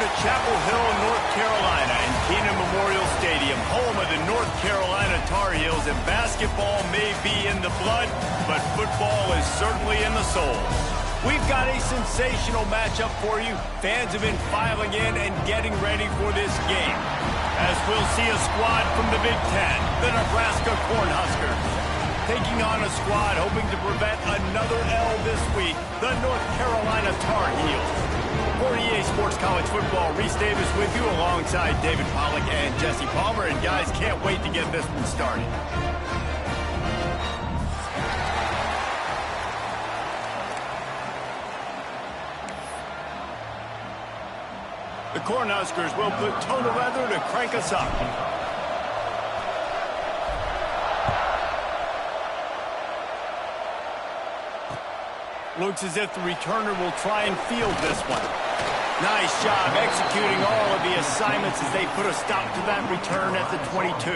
to Chapel Hill, North Carolina, and Keenan Memorial Stadium, home of the North Carolina Tar Heels. And basketball may be in the blood, but football is certainly in the soul. We've got a sensational matchup for you. Fans have been filing in and getting ready for this game, as we'll see a squad from the Big Ten, the Nebraska Cornhuskers, taking on a squad hoping to prevent another L this week, the North Carolina Tar Heels. For EA Sports College Football, Reese Davis with you alongside David Pollack and Jesse Palmer. And guys, can't wait to get this one started. The Cornhuskers will put toe to leather to crank us up. Looks as if the returner will try and field this one. Nice job executing all of the assignments as they put a stop to that return at the 22.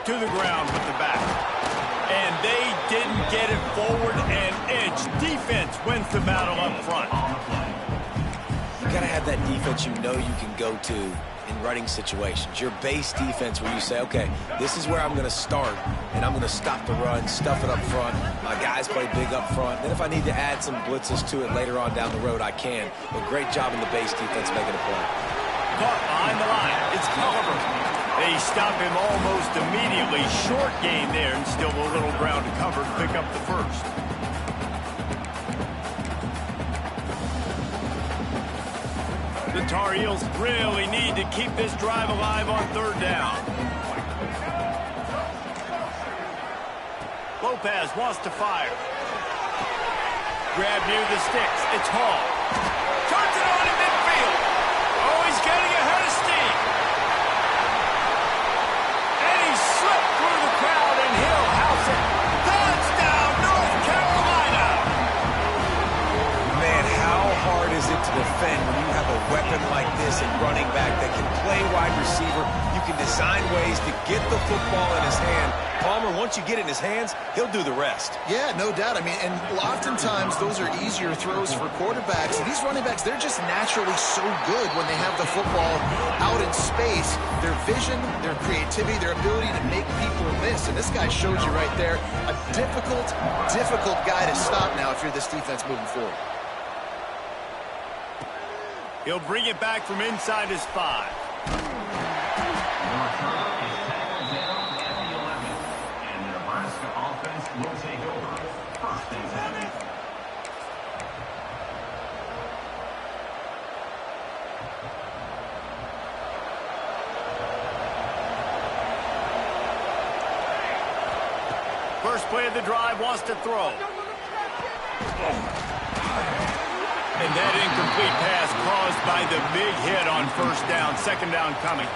To the ground with the back. And they didn't get it forward an inch. Defense wins the battle up front. You got to have that defense you know you can go to in running situations. Your base defense where you say, okay, this is where I'm going to start, and I'm going to stop the run, stuff it up front. My guys play big up front. Then if I need to add some blitzes to it later on down the road, I can. But great job in the base defense making a play. Caught behind the line. It's Culliver. They stop him almost immediately. Short gain there, and still a little ground to cover to pick up the first. The Tar Heels really need to keep this drive alive on third down. Lopez wants to fire. Grab near the sticks. It's Hall. Turns it on in midfield. Oh, he's getting ahead of steam. And he slipped through the crowd, and he'll house it. Touchdown, North Carolina. Man, how hard is it to defend when you have a weapon like this at running back that can play wide receiver? You can design ways to get the football in his hand. Palmer, once you get it in his hands, he'll do the rest. Yeah, no doubt. I mean, and oftentimes those are easier throws for quarterbacks. And these running backs, they're just naturally so good when they have the football out in space. Their vision, their creativity, their ability to make people miss. And this guy showed you right there, a difficult guy to stop now if you're this defense moving forward. He'll bring it back from inside his 5. First play of the drive, wants to throw. And that incomplete pass caused by the big hit on first down. Second down coming.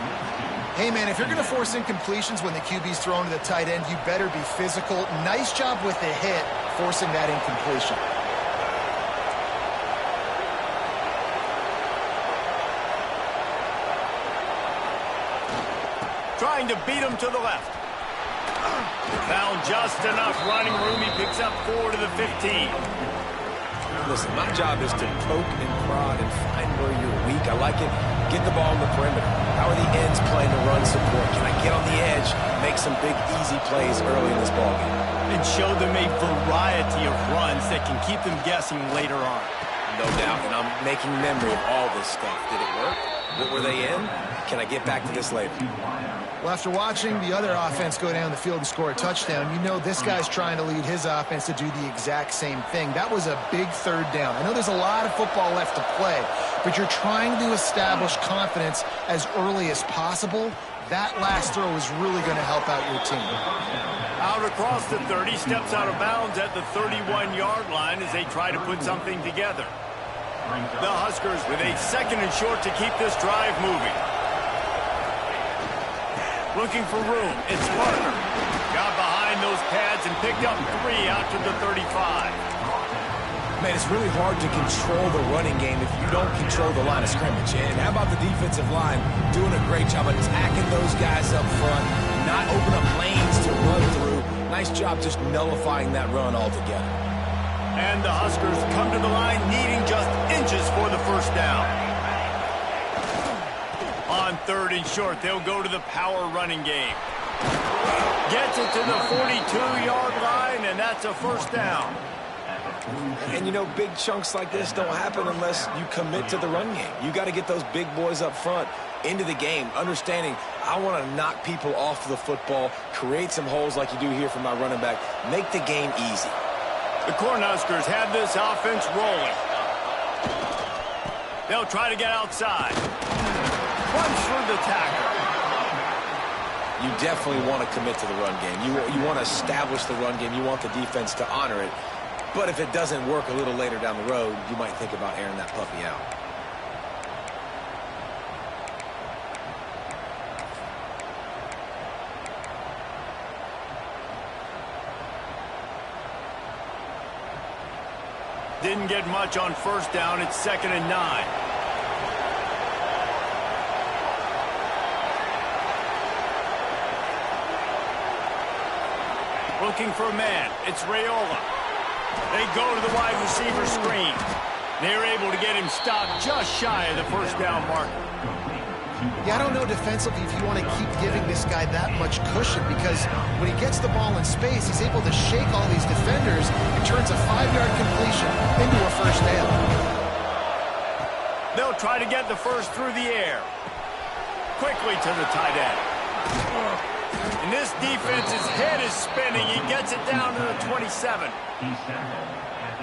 Hey, man, if you're going to force incompletions when the QB's thrown to the tight end, you better be physical. Nice job with the hit, forcing that incompletion. Trying to beat him to the left. Found just enough running room. He picks up 4 to the 15. Listen, my job is to poke and prod and find where you're weak. I like it. Get the ball in the perimeter. How are the ends playing the run support? Can I get on the edge, make some big, easy plays early in this ballgame? And show them a variety of runs that can keep them guessing later on. No doubt, and I'm making memory of all this stuff. Did it work? What were they in? Can I get back to this later? Well, after watching the other offense go down the field and score a touchdown, you know this guy's trying to lead his offense to do the exact same thing. That was a big third down. I know there's a lot of football left to play, but you're trying to establish confidence as early as possible. That last throw is really going to help out your team. Out across the 30, steps out of bounds at the 31-yard line as they try to put something together. The Huskers with a second and short to keep this drive moving. Looking for room. It's Parker. Got behind those pads and picked up 3 out to the 35. Man, it's really hard to control the running game if you don't control the line of scrimmage. And how about the defensive line doing a great job attacking those guys up front, not open up lanes to run through, Nice job just nullifying that run altogether. And the Huskers come to the line needing just inches for the first down. On 3rd and short, they'll go to the power running game. Gets it to the 42-yard line, and that's a first down. And, you know, big chunks like this don't happen unless you commit to the run game. You got to get those big boys up front into the game, understanding I want to knock people off the football, create some holes like you do here from my running back, make the game easy. The Cornhuskers have this offense rolling. They'll try to get outside. Runs through the tackle. You definitely want to commit to the run game. You want to establish the run game. You want the defense to honor it. But if it doesn't work a little later down the road, you might think about airing that puppy out. Didn't get much on first down. It's 2nd and 9. Looking for a man. It's Raiola. They go to the wide receiver screen. They're able to get him stopped just shy of the first down marker. Yeah, I don't know defensively if you want to keep giving this guy that much cushion, because when he gets the ball in space, he's able to shake all these defenders and turns a 5-yard completion into a first down. They'll try to get the first through the air. Quickly to the tight end. And this defense's head is spinning. He gets it down to the 27.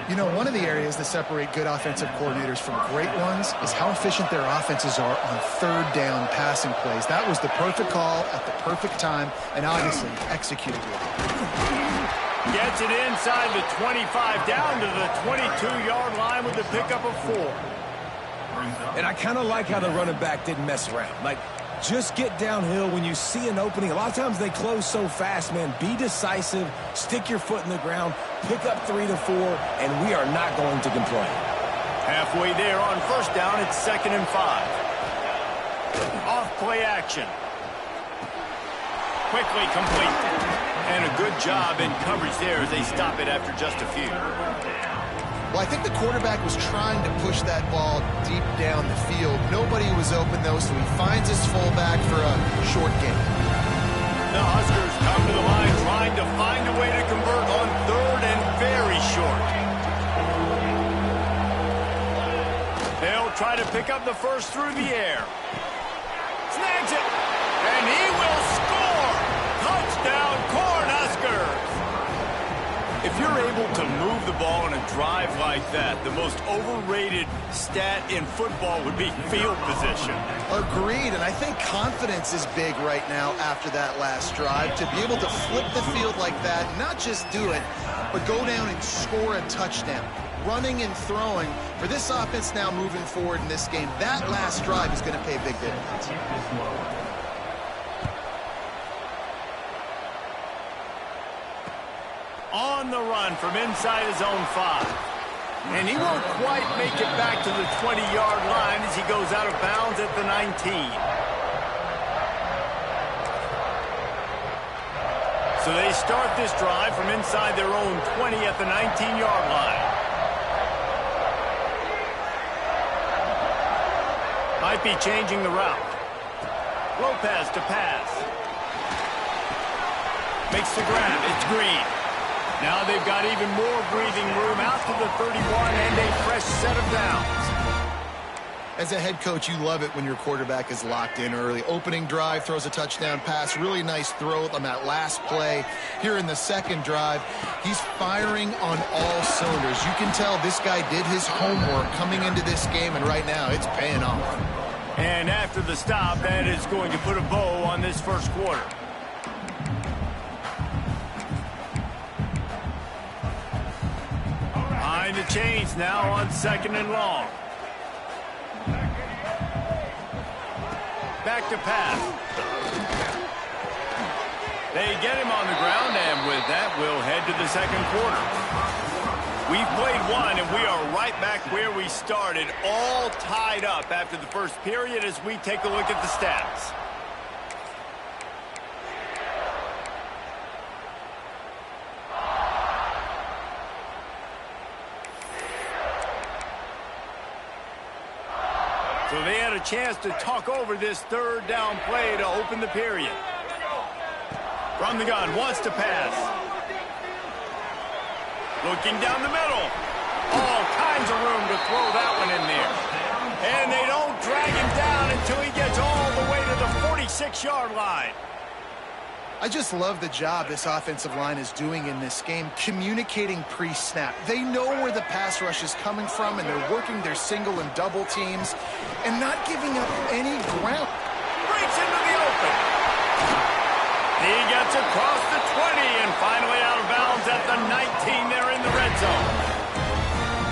You know, one of the areas that separate good offensive coordinators from great ones is how efficient their offenses are on 3rd down passing plays. That was the perfect call at the perfect time, and obviously executed with it. Gets it inside the 25, down to the 22-yard line with the pickup of 4. And I kind of like how the running back didn't mess around. Like, just get downhill when you see an opening. A lot of times they close so fast, man. Be decisive, stick your foot in the ground, pick up 3 to 4, and we are not going to complain. Halfway there on first down, it's 2nd and 5. Off play action. Quickly complete. And a good job in coverage there as they stop it after just a few. Well, I think the quarterback was trying to push that ball deep down the field. Nobody was open, though, so he finds his fullback for a short gain. The Huskers come to the line trying to find a way to convert on 3rd and very short. They'll try to pick up the first through the air. Snags it, and he will score! Touchdown, Cornhuskers! If you're able to move the ball in a drive like that, the most overrated stat in football would be field position. Agreed, and I think confidence is big right now after that last drive. To be able to flip the field like that, not just do it, but go down and score a touchdown. Running and throwing, for this offense now moving forward in this game, that last drive is going to pay big dividends. On the run from inside his own 5. And he won't quite make it back to the 20-yard line as he goes out of bounds at the 19. So they start this drive from inside their own 20 at the 19-yard line. Might be changing the route. Lopez to pass. Makes the grab. It's Green. Now they've got even more breathing room out to the 31 and a fresh set of downs. As a head coach, you love it when your quarterback is locked in early. Opening drive, throws a touchdown pass. Really nice throw on that last play. Here in the second drive, he's firing on all cylinders. You can tell this guy did his homework coming into this game, and right now it's paying off. And after the stop, that is going to put a bow on this first quarter. Behind the chains now on 2nd and long. Back to pass. They get him on the ground, and with that, we'll head to the second quarter. We've played one, and we are right back where we started, all tied up after the first period as we take a look at the stats. So they had a chance to talk over this third down play to open the period. From the gun, wants to pass. Looking down the middle. All kinds of room to throw that one in there. And they don't drag him down until he gets all the way to the 46-yard line. I just love the job this offensive line is doing in this game, communicating pre-snap. They know where the pass rush is coming from, and they're working their single and double teams and not giving up any ground. Breaks into the open. He gets across the 20 and finally out of bounds at the 19 there in the red zone.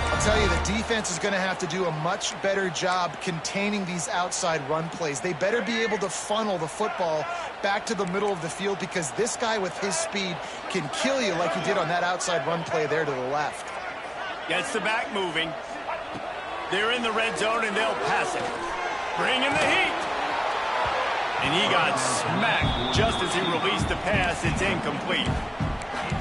I'll tell you, the defense is going to have to do a much better job containing these outside run plays. They better be able to funnel the football back to the middle of the field, because this guy with his speed can kill you like he did on that outside run play there to the left. Gets the back moving. They're in the red zone, and they'll pass it. Bring in the heat. And he got smacked just as he released the pass. It's incomplete.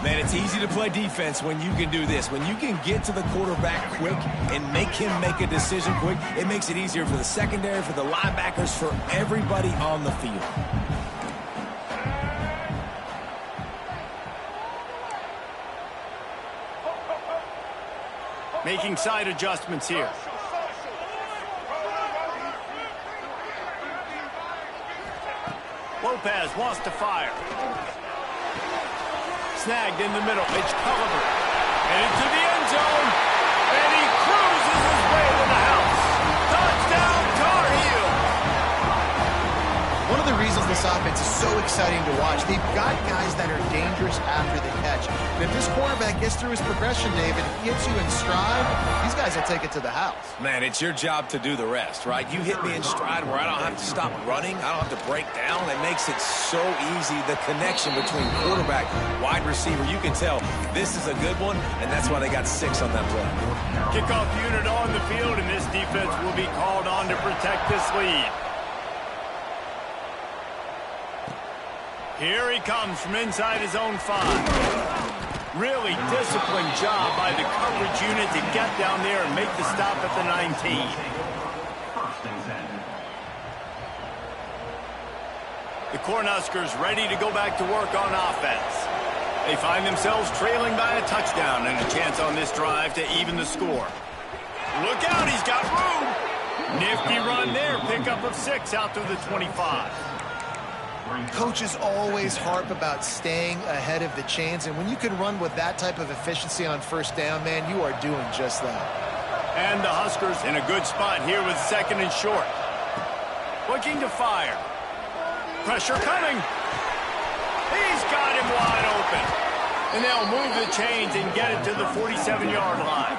Man, it's easy to play defense when you can do this. When you can get to the quarterback quick and make him make a decision quick, it makes it easier for the secondary, for the linebackers, for everybody on the field. Making side adjustments here. Lopez wants to fire. Snagged in the middle. It's Culliver. And into the end zone. And he cruises his way to the house. Touchdown, Tar Heel. One of the reasons this offense is so exciting to watch, they've got guys that are dangerous after the catch. But if this quarterback gets through his progression, David, gets you in stride, these guys will take it to the house. Man, it's your job to do the rest, right? You hit me in stride where I don't have to stop running. I don't have to break down. It makes it so easy. The connection between quarterback, wide receiver, you can tell this is a good one, and that's why they got 6 on that play. Kickoff unit on the field, and this defense will be called on to protect this lead. Here he comes from inside his own 5. Really disciplined job by the coverage unit to get down there and make the stop at the 19. The Cornhuskers ready to go back to work on offense. They find themselves trailing by a touchdown and a chance on this drive to even the score. Look out, he's got room. Nifty run there, pickup of 6 out to the 25. Coaches always harp about staying ahead of the chains, and when you can run with that type of efficiency on first down, man, you are doing just that. And the Huskers in a good spot here with 2nd and short. Looking to fire. Pressure coming. He's got him wide open. And they'll move the chains and get it to the 47-yard line.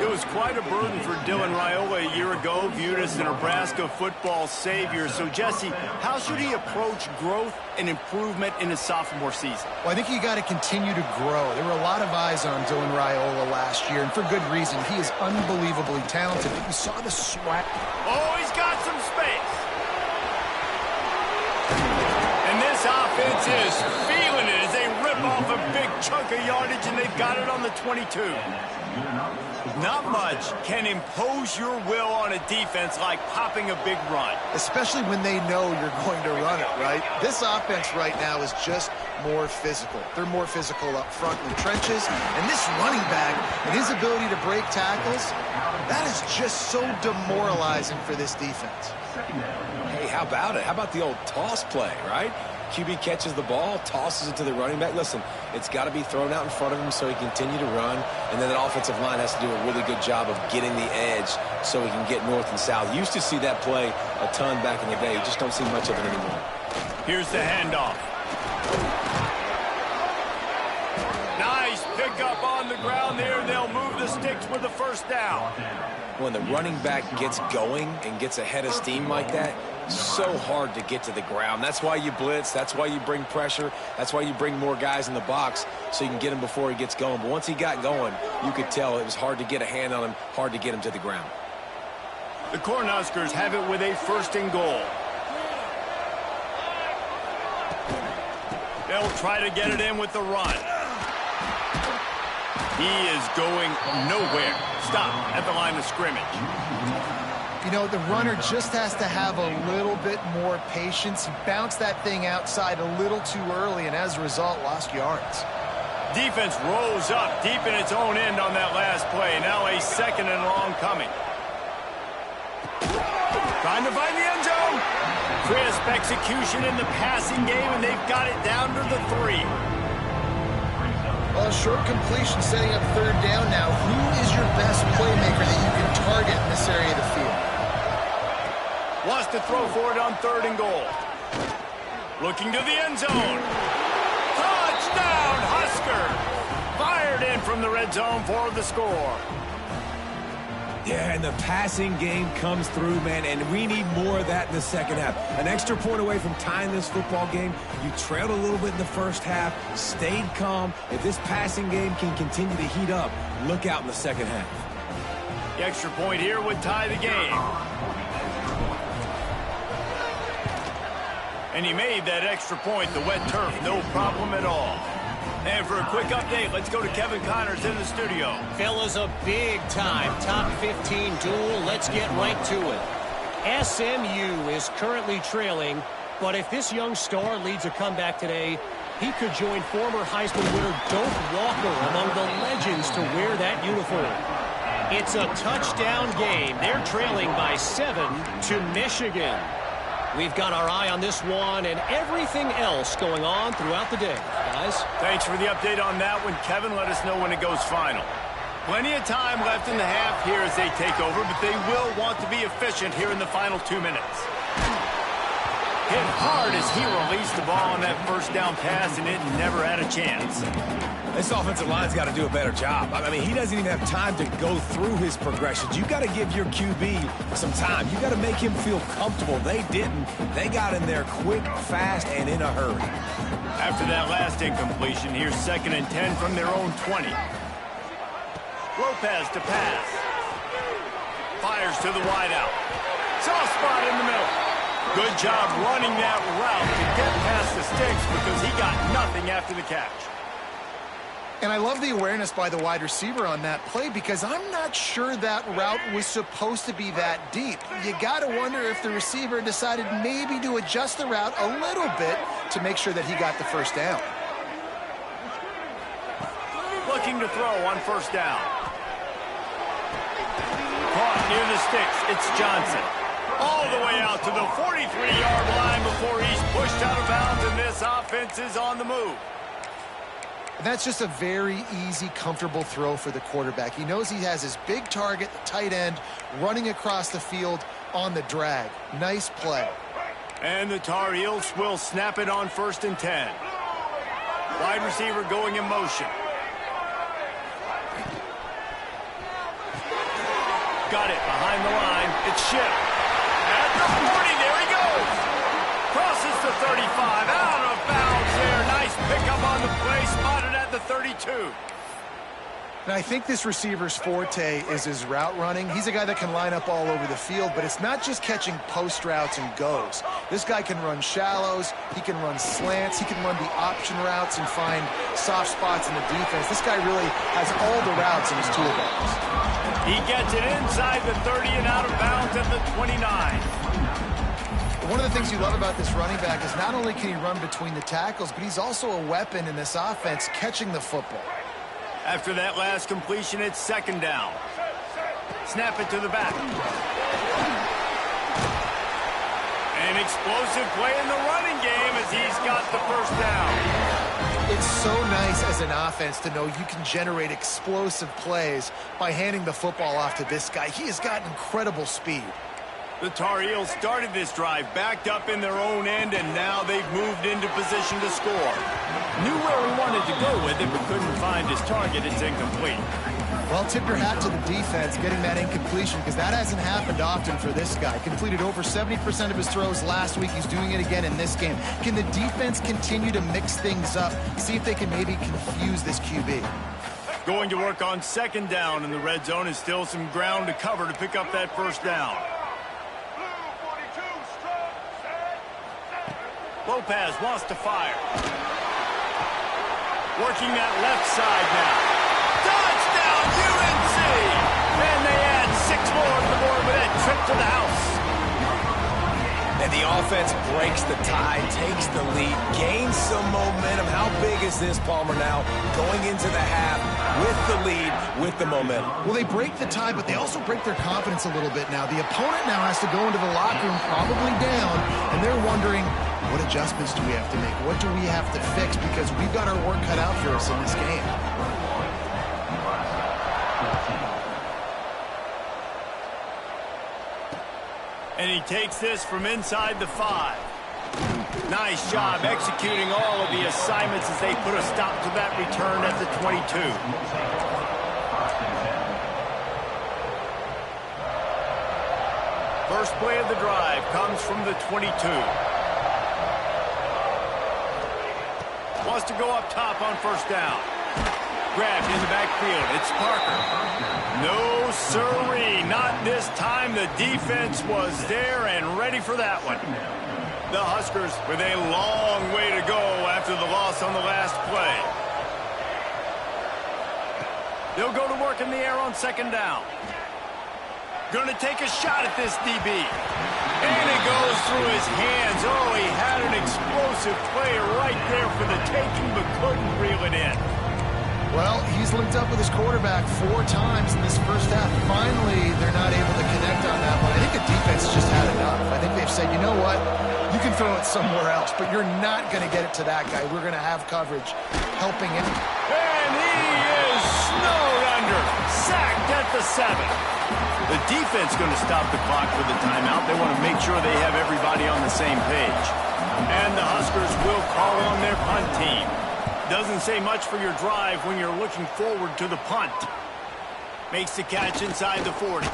It was quite a burden for Dylan Raiola a year ago, viewed as the Nebraska football savior. So, Jesse, how should he approach growth and improvement in his sophomore season? Well, I think you got to continue to grow. There were a lot of eyes on Dylan Raiola last year, and for good reason. He is unbelievably talented. But you saw the swag. Oh, he's got some space. And this offense is feeling it as they rip off a big chunk of yardage, and they've got it on the 22. Not much can impose your will on a defense like popping a big run. Especially when they know you're going to run it, right? This offense right now is just more physical. They're more physical up front in the trenches. And this running back and his ability to break tackles, that is just so demoralizing for this defense. Hey, how about it? How about the old toss play, right? QB catches the ball, tosses it to the running back. Listen, it's got to be thrown out in front of him so he can continue to run, and then that offensive line has to do a really good job of getting the edge so he can get north and south. You used to see that play a ton back in the day. You just don't see much of it anymore. Here's the handoff. Nice pickup on the ground there. They'll move the sticks with the first down. When the running back gets going and gets ahead of steam like that, so hard to get to the ground. That's why you blitz. That's why you bring pressure. That's why you bring more guys in the box so you can get him before he gets going. But once he got going, you could tell it was hard to get a hand on him, hard to get him to the ground. The Cornhuskers have it with a 1st and goal. They'll try to get it in with the run. He is going nowhere. Stop at the line of scrimmage. You know, the runner just has to have a little bit more patience. He bounced that thing outside a little too early, and as a result, lost yards. Defense rose up deep in its own end on that last play. Now a 2nd and long coming. Trying to find the end zone. Crisp execution in the passing game, and they've got it down to the 3. Well, short completion setting up 3rd down now. Who is your best playmaker that you can target in this area of the field? Wants to throw for it on 3rd and goal. Looking to the end zone. Touchdown, Husker! Fired in from the red zone for the score. Yeah, and the passing game comes through, man, and we need more of that in the second half. An extra point away from tying this football game. You trailed a little bit in the first half, stayed calm. If this passing game can continue to heat up, look out in the second half. The extra point here would tie the game. And he made that extra point, the wet turf, no problem at all. And for a quick update, let's go to Kevin Connors in the studio. Fellas, a big-time top 15 duel. Let's get right to it. SMU is currently trailing, but if this young star leads a comeback today, he could join former Heisman winner Doak Walker among the legends to wear that uniform. It's a touchdown game. They're trailing by 7 to Michigan. We've got our eye on this one and everything else going on throughout the day, guys. Thanks for the update on that one, Kevin. Let us know when it goes final. Plenty of time left in the half here as they take over, but they will want to be efficient here in the final 2 minutes. Hit hard as he released the ball on that 1st down pass, and it never had a chance. This offensive line's got to do a better job. I mean, he doesn't even have time to go through his progressions. You got to give your QB some time. You got to make him feel comfortable. They didn't. They got in there quick, fast, and in a hurry. After that last incompletion, here's 2nd and 10 from their own 20. Lopez to pass. Fires to the wideout. Soft spot in the middle. Good job running that route to get past the sticks because he got nothing after the catch. And I love the awareness by the wide receiver on that play because I'm not sure that route was supposed to be that deep. You got to wonder if the receiver decided maybe to adjust the route a little bit to make sure that he got the 1st down. Looking to throw on 1st down. Caught near the sticks. It's Johnson. All the way out to the 43-yard line before he's pushed out of bounds, and this offense is on the move. And that's just a very easy, comfortable throw for the quarterback. He knows he has his big target, the tight end, running across the field on the drag. Nice play. And the Tar Heels will snap it on 1st and 10. Wide receiver going in motion. Got it behind the line. It's Schiff. At the 40, there he goes. Crosses the 35, out of bounds there. Nice pickup on the play, spotted at the 32. And I think this receiver's forte is his route running. He's a guy that can line up all over the field, but it's not just catching post routes and goes. This guy can run shallows, he can run slants, he can run the option routes and find soft spots in the defense. This guy really has all the routes in his toolbox. He gets it inside the 30 and out of bounds at the 29. One of the things you love about this running back is not only can he run between the tackles, but he's also a weapon in this offense catching the football. After that last completion, it's 2nd down. Snap it to the back. An explosive play in the running game as he's got the 1st down. It's so nice as an offense to know you can generate explosive plays by handing the football off to this guy. He has got incredible speed. The Tar Heels started this drive backed up in their own end, and now they've moved into position to score. Knew where he wanted to go with it, but couldn't find his target. It's incomplete. Well, tip your hat to the defense getting that incompletion because that hasn't happened often for this guy. Completed over 70% of his throws last week. He's doing it again in this game. Can the defense continue to mix things up? See if they can maybe confuse this QB. Going to work on 2nd down in the red zone is still some ground to cover to pick up that 1st down. Lopez wants to fire. Working that left side now. Touchdown, UNC! And they add 6 more to the board with that trip to the house. defense breaks the tie, takes the lead, gains some momentum. How big is this, Palmer, now going into the half with the lead, with the momentum? Well, they break the tie, but they also break their confidence a little bit now. The opponent now has to go into the locker room probably down, and they're wondering, what adjustments do we have to make? What do we have to fix? Because we've got our work cut out for us in this game. And he takes this from inside the 5. Nice job executing all of the assignments as they put a stop to that return at the 22. First play of the drive comes from the 22. Wants to go up top on first down. Grabbed in the backfield. It's Parker. No siree. Not this time. The defense was there and ready for that one. The Huskers with a long way to go after the loss on the last play. They'll go to work in the air on second down. Going to take a shot at this DB. And it goes through his hands. Oh, he had an explosive play right there for the taking, but couldn't reel it in. Well, he's linked up with his quarterback 4 times in this first half. Finally, they're not able to connect on that one. I think the defense just had enough. I think they've said, you know what? You can throw it somewhere else, but you're not going to get it to that guy. We're going to have coverage helping him. And he is snowed under. Sacked at the 7. The defense going to stop the clock for the timeout. They want to make sure they have everybody on the same page. And the Huskers will call on their punt team. Doesn't say much for your drive when you're looking forward to the punt. Makes the catch inside the 40.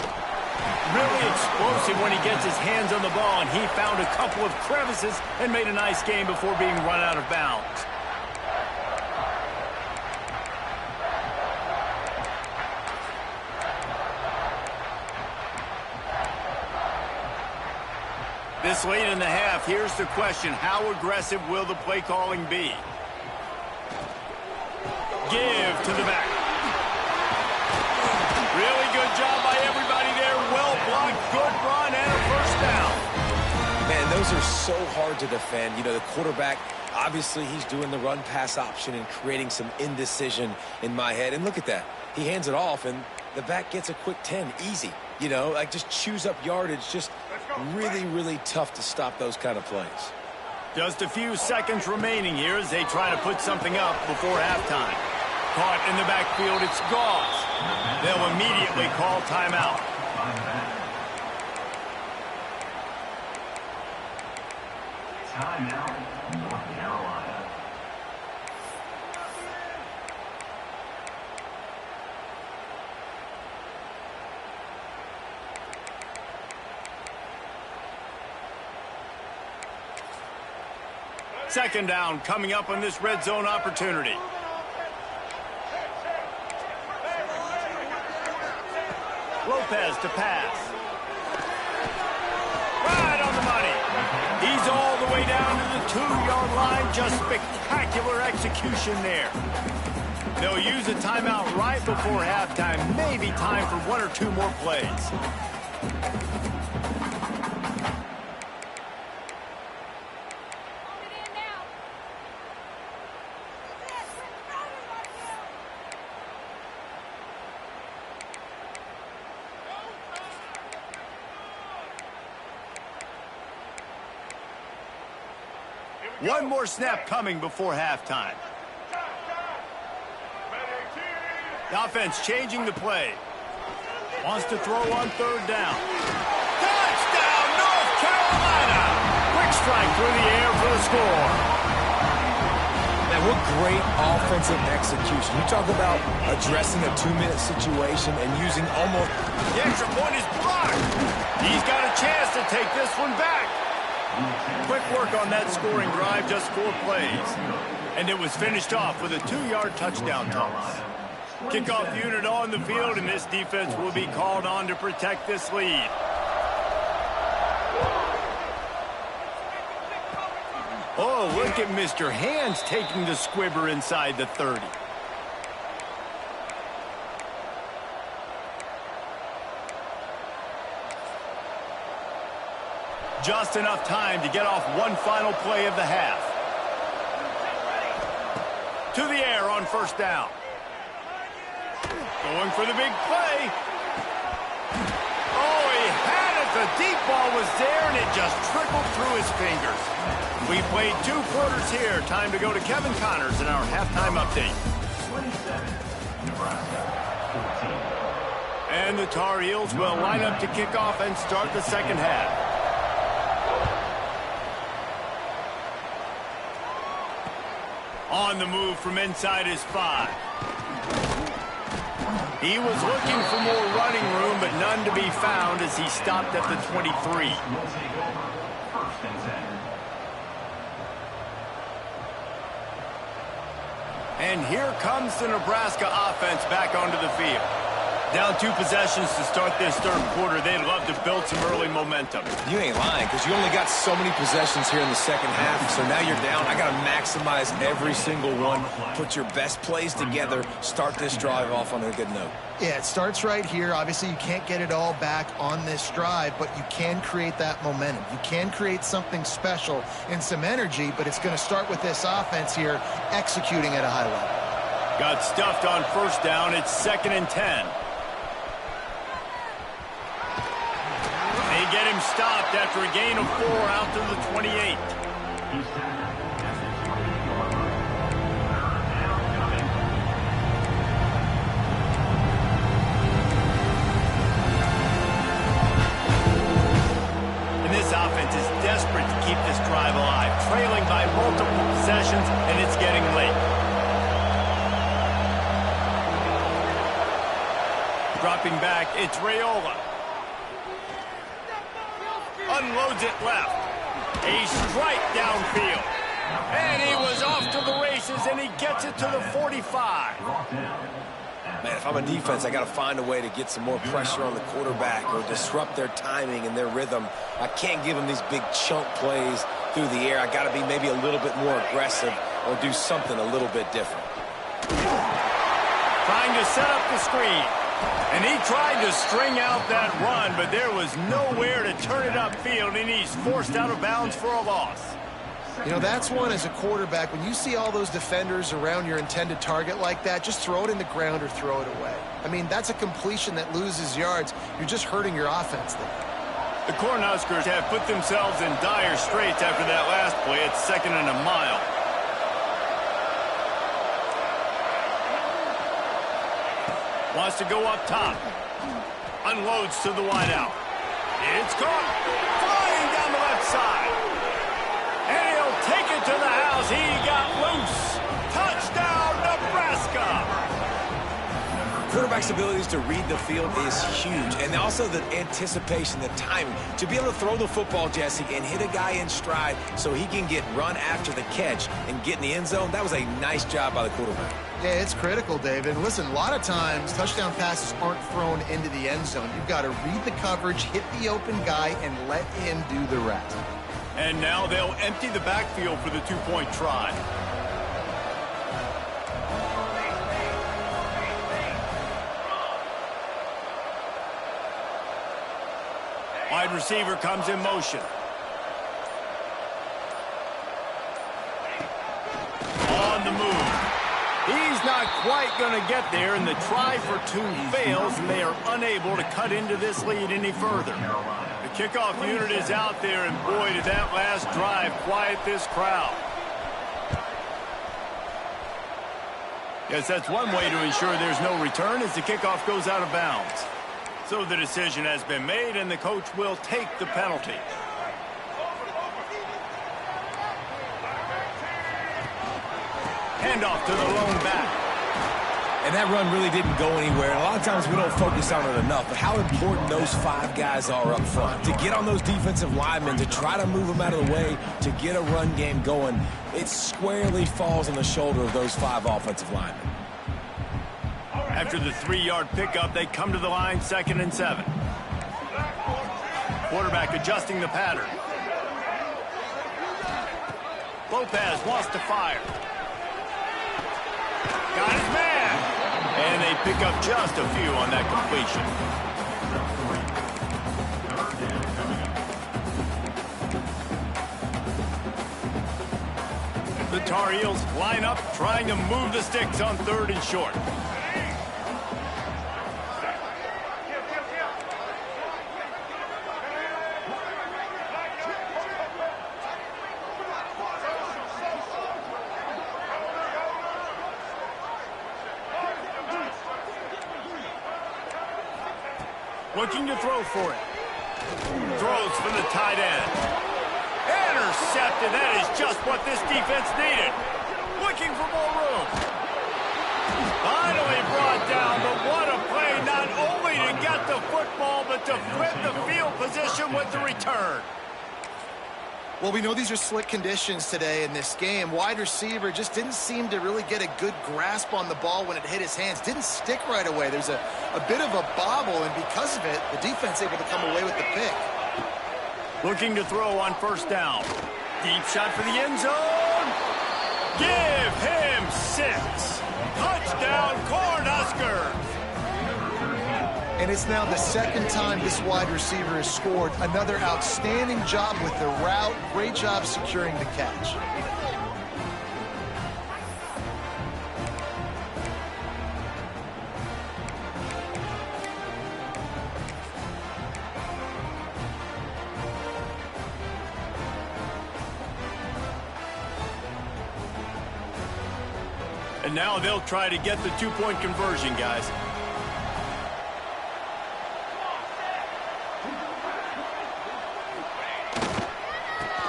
Really explosive when he gets his hands on the ball, and he found a couple of crevices and made a nice game before being run out of bounds. This late in the half, here's the question. How aggressive will the play calling be? Give to the back. Really good job by everybody there. Well blocked, good run, and a first down. Man, those are so hard to defend. You know, the quarterback, obviously he's doing the run-pass option and creating some indecision in my head. And look at that. He hands it off, and the back gets a quick 10. Easy. You know, like just chews up yardage. Just really, really tough to stop those kind of plays. Just a few seconds remaining here as they try to put something up before halftime. Caught in the backfield, it's Gauze. They'll immediately call timeout. Timeout, North Carolina. Second down coming up on this red zone opportunity. Lopez to pass. Right on the money. He's all the way down to the 2-yard line. Just spectacular execution there. They'll use a timeout right before halftime. Maybe time for 1 or 2 more plays. One more snap coming before halftime. The offense changing the play. Wants to throw on third down. Touchdown, North Carolina! Quick strike through the air for the score. Man, what great offensive execution. You talk about addressing a 2-minute situation and using almost... The extra point is blocked. He's got a chance to take this one back. Quick work on that scoring drive, just 4 plays. And it was finished off with a 2-yard touchdown toss. Kickoff unit on the field, and this defense will be called on to protect this lead. Oh, look at Mr. Hands taking the squibber inside the 30. Just enough time to get off one final play of the half. To the air on first down. Going for the big play. Oh, he had it. The deep ball was there, and it just trickled through his fingers. We played 2 quarters here. Time to go to Kevin Connors in our halftime update. 27, Nebraska, 14. And the Tar Heels will line up to kick off and start the second half. On the move from inside his 5. He was looking for more running room, but none to be found as he stopped at the 23. We'll take over first and 10. And here comes the Nebraska offense back onto the field. Down 2 possessions to start this third quarter. They'd love to build some early momentum. You ain't lying, because you only got so many possessions here in the second half, so now you're down. I got to maximize every single one, put your best plays together, start this drive off on a good note. Yeah, it starts right here. Obviously, you can't get it all back on this drive, but you can create that momentum. You can create something special and some energy, but it's going to start with this offense here executing at a high level. Got stuffed on first down. It's 2nd and 10. They get him stopped after a gain of 4 out to the 28. He's tackled at the 28-yard line. Third down coming. And this offense is desperate to keep this drive alive, trailing by multiple possessions, and it's getting late. Dropping back, it's Raiola. Unloads it left. A strike downfield. And he was off to the races, and he gets it to the 45. Man, if I'm a defense, I got to find a way to get some more pressure on the quarterback or disrupt their timing and their rhythm. I can't give them these big chunk plays through the air. I got to be maybe a little bit more aggressive or do something a little bit different. Trying to set up the screen. And he tried to string out that run, but there was nowhere to turn it upfield, and he's forced out of bounds for a loss. You know, that's one as a quarterback. When you see all those defenders around your intended target like that, just throw it in the ground or throw it away. I mean, that's a completion that loses yards. You're just hurting your offense there. The Cornhuskers have put themselves in dire straits after that last play. It's 2nd and a mile. Wants to go up top. Unloads to the wideout. It's caught. Flying down the left side. And he'll take it to the house. He got loose. Touchdown, Nebraska. Quarterback's abilities to read the field is huge. And also the anticipation, the timing. To be able to throw the football, Jesse, and hit a guy in stride so he can get run after the catch and get in the end zone, that was a nice job by the quarterback. Yeah, it's critical, David. And listen, a lot of times touchdown passes aren't thrown into the end zone. You've got to read the coverage, hit the open guy, and let him do the rest. And now they'll empty the backfield for the 2-point try. Wide receiver comes in motion. On the move. He's not quite going to get there, and the try for 2 fails, and they are unable to cut into this lead any further. The kickoff unit is out there, and boy, did that last drive quiet this crowd. Yes, that's one way to ensure there's no return as the kickoff goes out of bounds. So the decision has been made, and the coach will take the penalty. Handoff to the lone back. And that run really didn't go anywhere. And a lot of times we don't focus on it enough, but how important those 5 guys are up front. To get on those defensive linemen, to try to move them out of the way, to get a run game going, it squarely falls on the shoulder of those 5 offensive linemen. After the 3-yard pickup, they come to the line, 2nd and 7. Quarterback adjusting the pattern. Lopez wants to fire. Got his man. And they pick up just a few on that completion. Tar Heels line up, trying to move the sticks on 3rd and short. Looking to throw for it. Throws for the tight end. Intercepted. That is just what this defense needed. Looking for more room. Finally brought down, but what a play, not only to get the football, but to flip the field position with the return. Well, we know these are slick conditions today in this game. Wide receiver just didn't seem to really get a good grasp on the ball when it hit his hands. Didn't stick right away. There's a bit of a bobble, and because of it, the defense able to come away with the pick. Looking to throw on 1st down. Deep shot for the end zone. Give him 6. Touchdown, Cornhuskers. And it's now the 2nd time this wide receiver has scored. Another outstanding job with the route. Great job securing the catch. And now they'll try to get the 2-point conversion, guys.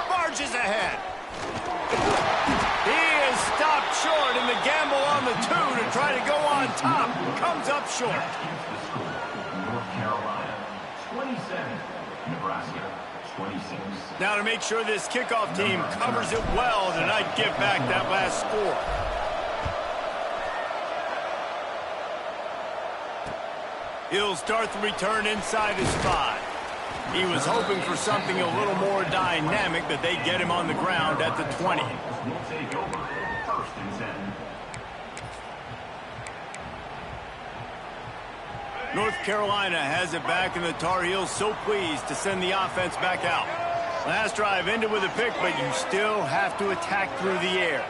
Marches ahead. He is stopped short in the gamble on the 2 to try to go on top. Comes up short. North Carolina, 27. Nebraska, 26. Now to make sure this kickoff team covers it well to not give back that last score. He'll start the return inside his 5. He was hoping for something a little more dynamic, but they get him on the ground at the 20. We'll take over 1st and 10. North Carolina has it back, and the Tar Heels so pleased to send the offense back out. Last drive ended with a pick, but you still have to attack through the air.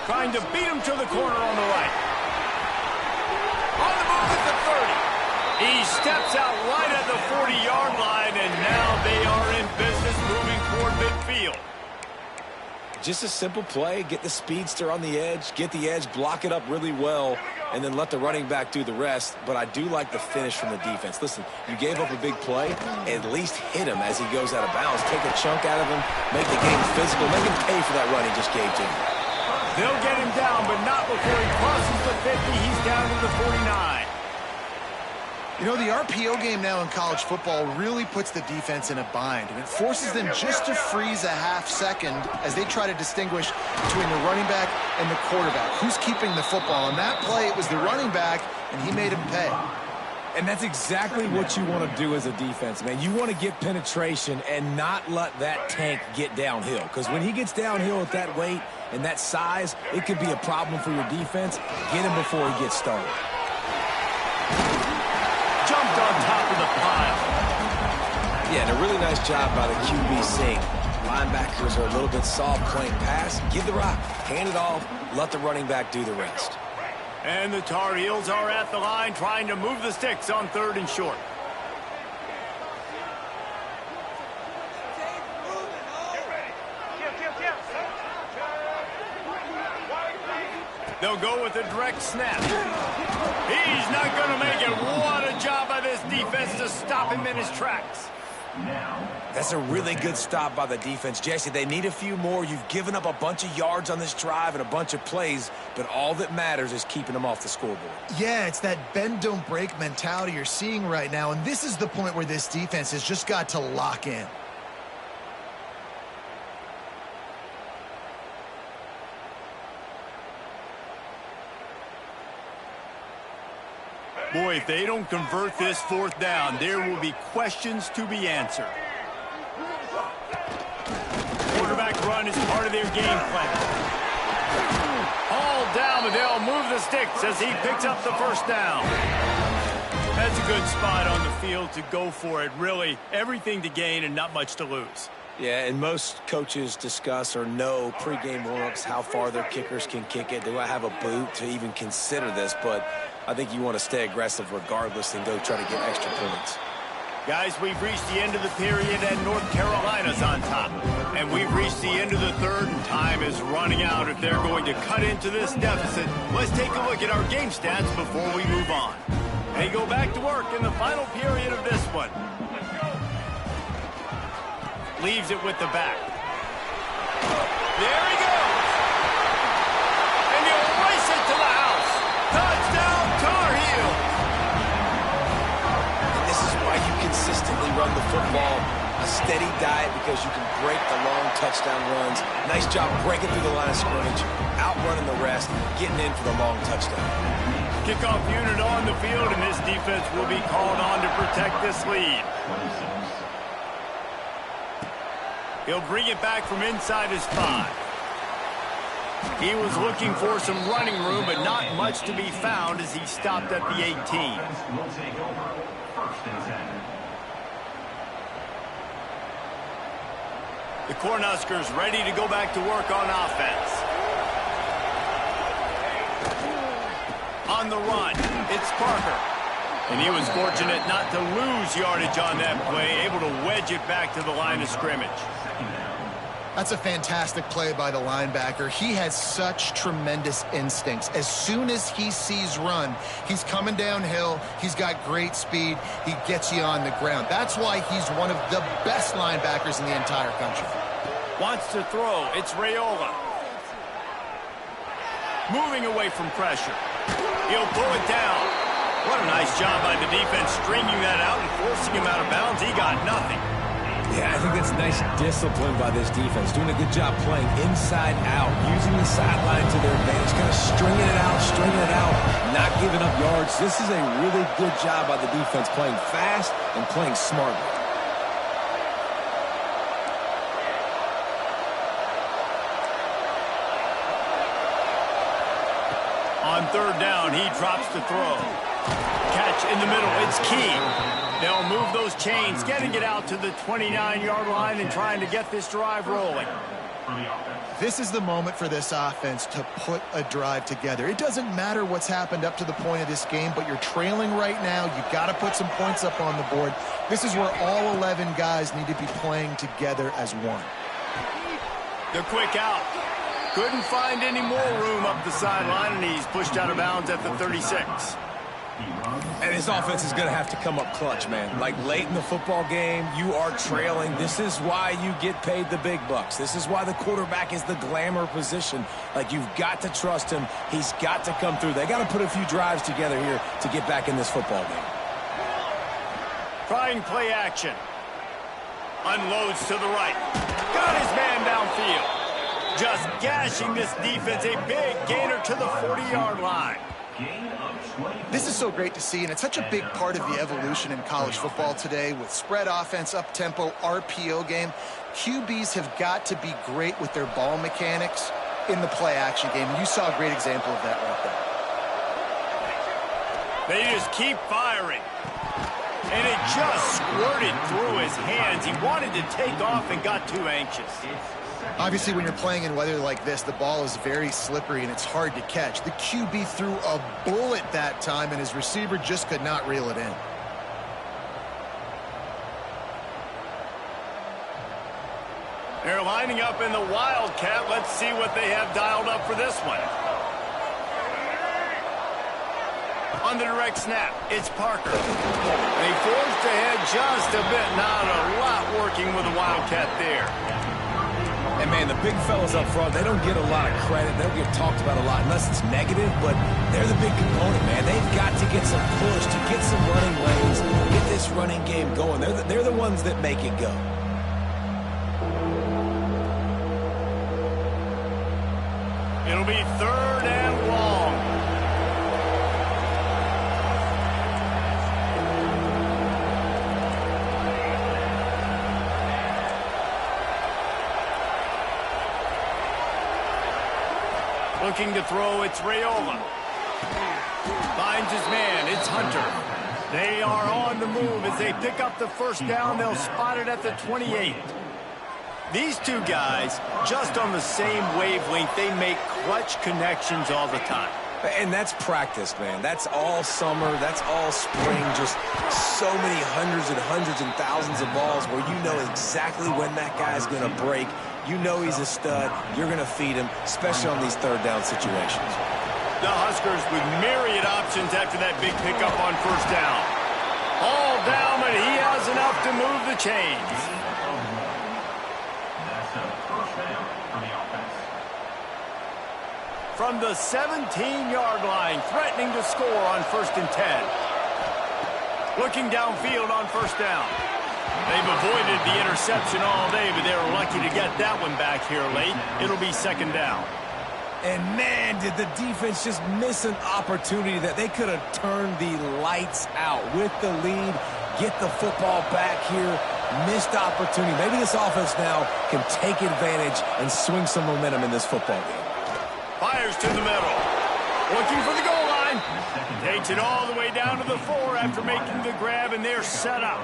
Trying to beat him to the corner on the right. On the move at the 30. He steps out right at the 40-yard line, and now they are in business moving toward midfield. Just a simple play. Get the speedster on the edge, get the edge, block it up really well, and then let the running back do the rest. But I do like the finish from the defense. Listen, you gave up a big play. At least hit him as he goes out of bounds. Take a chunk out of him, make the game physical, make him pay for that run he just gave to him. They'll get him down, but not before he crosses the 50. He's down to the 49. You know, the RPO game now in college football really puts the defense in a bind, and it forces them just to freeze a half second as they try to distinguish between the running back and the quarterback. Who's keeping the football? On that play, it was the running back, and he made him pay. And that's exactly what you want to do as a defense, man. You want to get penetration and not let that tank get downhill, because when he gets downhill at that weight and that size, it could be a problem for your defense. Get him before he gets started. Jumped on top of the pile. Yeah, and a really nice job by the QB Sing. Linebackers are a little bit soft playing pass. Give the rock, hand it off, let the running back do the rest. And the Tar Heels are at the line trying to move the sticks on 3rd and short. They'll go with a direct snap. He's not going to make it. What a job by this defense to stop him in his tracks. That's a really good stop by the defense. Jesse, they need a few more. You've given up a bunch of yards on this drive and a bunch of plays, but all that matters is keeping them off the scoreboard. Yeah, it's that bend, don't break mentality you're seeing right now, and this is the point where this defense has just got to lock in. Boy, if they don't convert this 4th down, there will be questions to be answered. Quarterback run is part of their game plan. All down, but they'll move the sticks as he picks up the 1st down. That's a good spot on the field to go for it. Really, everything to gain and not much to lose. Yeah, and most coaches discuss or know pregame warm-ups how far their kickers can kick it. Do I have a boot to even consider this? But I think you want to stay aggressive regardless and go try to get extra points. Guys, we've reached the end of the period and North Carolina's on top. And we've reached the end of the third and time is running out if they're going to cut into this deficit. Let's take a look at our game stats before we move on. They go back to work in the final period of this one. Leaves it with the back. There he goes. And he'll race it to the house. Touchdown, Tar Heels. This is why you consistently run the football, a steady diet, because you can break the long touchdown runs. Nice job breaking through the line of scrimmage, outrunning the rest, getting in for the long touchdown. Kickoff unit on the field, and this defense will be called on to protect this lead. He'll bring it back from inside his 5. He was looking for some running room, but not much to be found as he stopped at the 18. The Cornhuskers ready to go back to work on offense. On the run, it's Parker. And he was fortunate not to lose yardage on that play, able to wedge it back to the line of scrimmage. That's a fantastic play by the linebacker. He has such tremendous instincts. As soon as he sees run, he's coming downhill. He's got great speed. He gets you on the ground. That's why he's one of the best linebackers in the entire country. Wants to throw. It's Raiola. Moving away from pressure. He'll pull it down. What a nice job by the defense stringing that out and forcing him out of bounds. He got nothing. Yeah, I think that's nice discipline by this defense. Doing a good job playing inside out, using the sideline to their advantage, kind of stringing it out, not giving up yards. This is a really good job by the defense, playing fast and playing smartly. On third down, he drops the throw. Catch in the middle, it's key. They'll move those chains, getting it out to the 29-yard line and trying to get this drive rolling. This is the moment for this offense to put a drive together. It doesn't matter what's happened up to the point of this game, but you're trailing right now. You've got to put some points up on the board. This is where all 11 guys need to be playing together as one. The quick out. Couldn't find any more room up the sideline, and he's pushed out of bounds at the 36. And his offense is going to have to come up clutch, man. Like late in the football game, you are trailing. This is why you get paid the big bucks. This is why the quarterback is the glamour position. Like, you've got to trust him. He's got to come through. They got to put a few drives together here to get back in this football game. Trying play action. Unloads to the right. Got his man downfield. Just gashing this defense. A big gainer to the 40-yard line. This is so great to see, and it's such a big part of the evolution in college football today with spread offense, up-tempo, RPO game. QBs have got to be great with their ball mechanics in the play-action game, and you saw a great example of that right there. They just keep firing. And it just squirted through his hands. He wanted to take off and got too anxious. Obviously, when you're playing in weather like this, the ball is very slippery and it's hard to catch. The QB threw a bullet that time, and his receiver just could not reel it in. They're lining up in the Wildcat. Let's see what they have dialed up for this one. On the direct snap, it's Parker. They forced ahead just a bit. Not a lot working with the Wildcat there. And, man, the big fellas up front, they don't get a lot of credit. They don't get talked about a lot unless it's negative, but they're the big component, man. They've got to get some push, to get some running lanes, get this running game going. They're the ones that make it go. It'll be third and long. Looking to throw, it's Raiola. Finds his man, it's Hunter. They are on the move as they pick up the first down. They'll spot it at the 28. These two guys, just on the same wavelength, they make clutch connections all the time. And that's practice, man. That's all summer. That's all spring. Just so many hundreds and thousands of balls where you know exactly when that guy's going to break. You know he's a stud. You're going to feed him, especially on these third down situations. The Huskers with myriad options after that big pickup on first down. All down, but he has enough to move the chains. That's a first down on the offense. From the 17-yard line, threatening to score on 1st and 10. Looking downfield on first down. They've avoided the interception all day, but they were lucky to get that one back here late. It'll be 2nd down. And, man, did the defense just miss an opportunity that they could have turned the lights out with the lead, get the football back here, missed opportunity. Maybe this offense now can take advantage and swing some momentum in this football game. Fires to the middle. Looking for the goal line. Takes it all the way down to the 4 after making the grab, and they're set up.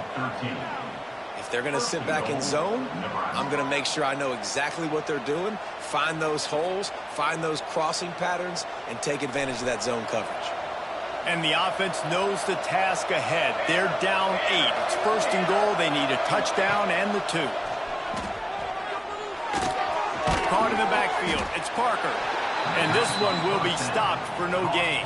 If they're going to sit back in zone, I'm going to make sure I know exactly what they're doing, find those holes, find those crossing patterns, and take advantage of that zone coverage. And the offense knows the task ahead. They're down 8. It's 1st and goal. They need a touchdown and the 2. Caught in the backfield. It's Parker. And this one will be stopped for no gain.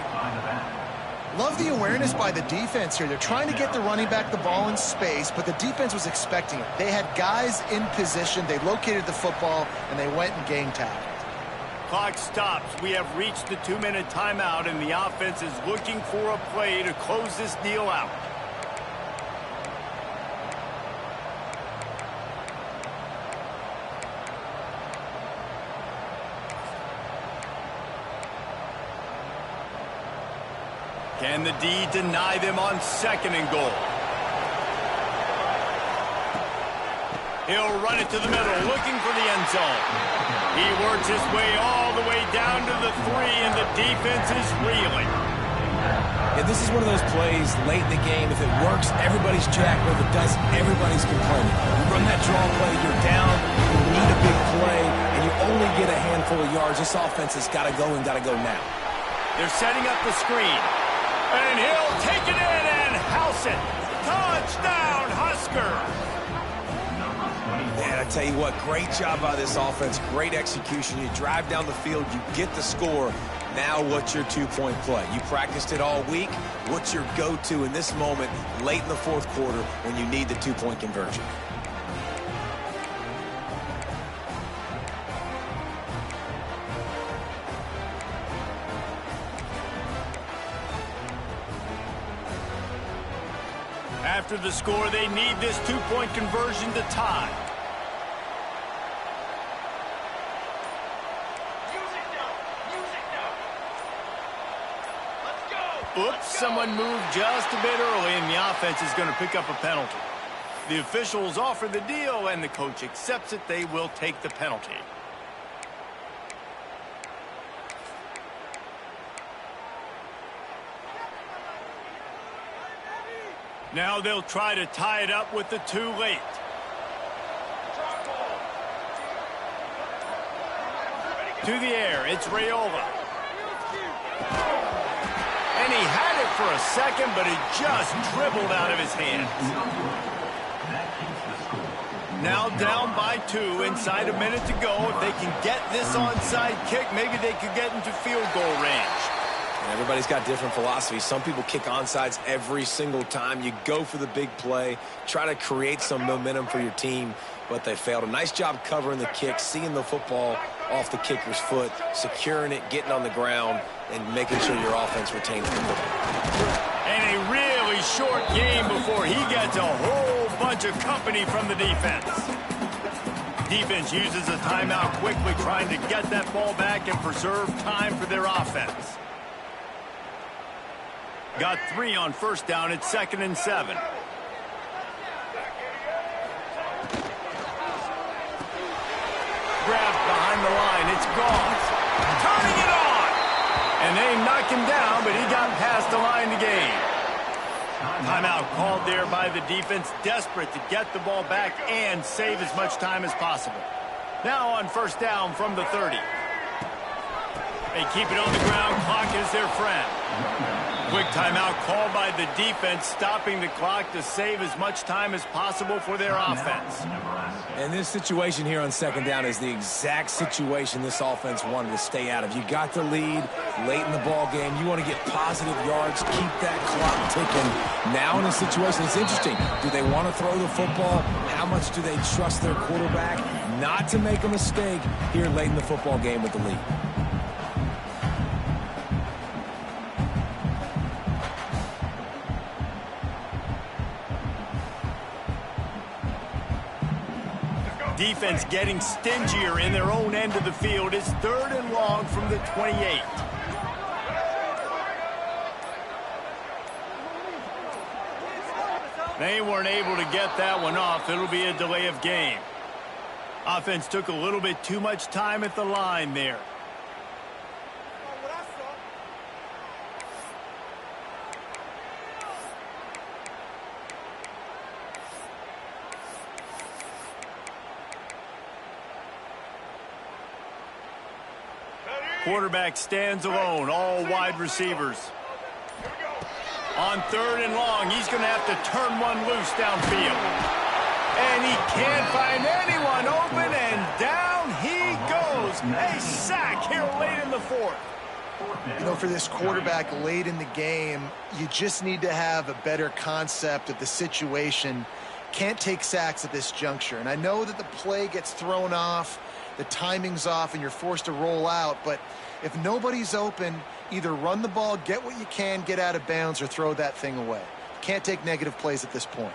Love the awareness by the defense here. They're trying to get the running back the ball in space, but the defense was expecting it. They had guys in position. They located the football, and they went and game tackled. Clock stops. We have reached the 2-minute timeout, and the offense is looking for a play to close this deal out. Can the D deny them on 2nd and goal? He'll run it to the middle, looking for the end zone. He works his way all the way down to the 3, and the defense is reeling. Yeah, this is one of those plays late in the game. If it works, everybody's jacked. But if it doesn't, everybody's complaining. You run that draw play, you're down, you need a big play, and you only get a handful of yards. This offense has got to go and got to go now. They're setting up the screen. And he'll take it in and house it. Touchdown, Huskers! Man, I tell you what, great job by this offense. Great execution. You drive down the field, you get the score. Now what's your 2-point play? You practiced it all week. What's your go-to in this moment late in the 4th quarter when you need the 2-point conversion? After the score, they need this 2-point conversion to tie. Oops, someone moved just a bit early, and the offense is going to pick up a penalty. The officials offer the deal, and the coach accepts it. They will take the penalty. Now they'll try to tie it up with the 2 late. To the air, it's Raiola. And he had it for a second, but it just dribbled out of his hands. Now down by 2, inside a minute to go. If they can get this onside kick, maybe they could get into field goal range. Everybody's got different philosophies. Some people kick onside every single time. You go for the big play, try to create some momentum for your team, but they failed. A nice job covering the kick, seeing the football off the kicker's foot, securing it, getting on the ground, and making sure your offense retains the football. And a really short game before he gets a whole bunch of company from the defense. Defense uses a timeout quickly, trying to get that ball back and preserve time for their offense. Got 3 on first down. It's 2nd and 7. Grabbed behind the line. It's Goss. Turning it on. And they knocked him down, but he got past the line to gain. Timeout called there by the defense, desperate to get the ball back and save as much time as possible. Now on first down from the 30. They keep it on the ground. Clock is their friend. Quick timeout called by the defense, stopping the clock to save as much time as possible for their offense. And this situation here on second down is the exact situation this offense wanted to stay out of. You got the lead late in the ball game. You want to get positive yards, keep that clock ticking. Now in a situation, it's interesting. Do they want to throw the football? How much do they trust their quarterback not to make a mistake here late in the football game with the lead? Defense getting stingier in their own end of the field. It's 3rd and long from the 28. They weren't able to get that one off. It'll be a delay of game. Offense took a little bit too much time at the line there. Quarterback stands alone, all wide receivers. On 3rd and long, he's going to have to turn one loose downfield. And he can't find anyone open, and down he goes. A sack here late in the 4th. You know, for this quarterback late in the game, you just need to have a better concept of the situation. Can't take sacks at this juncture. And I know that the play gets thrown off, the timing's off, and you're forced to roll out. But if nobody's open, either run the ball, get what you can, get out of bounds, or throw that thing away. Can't take negative plays at this point.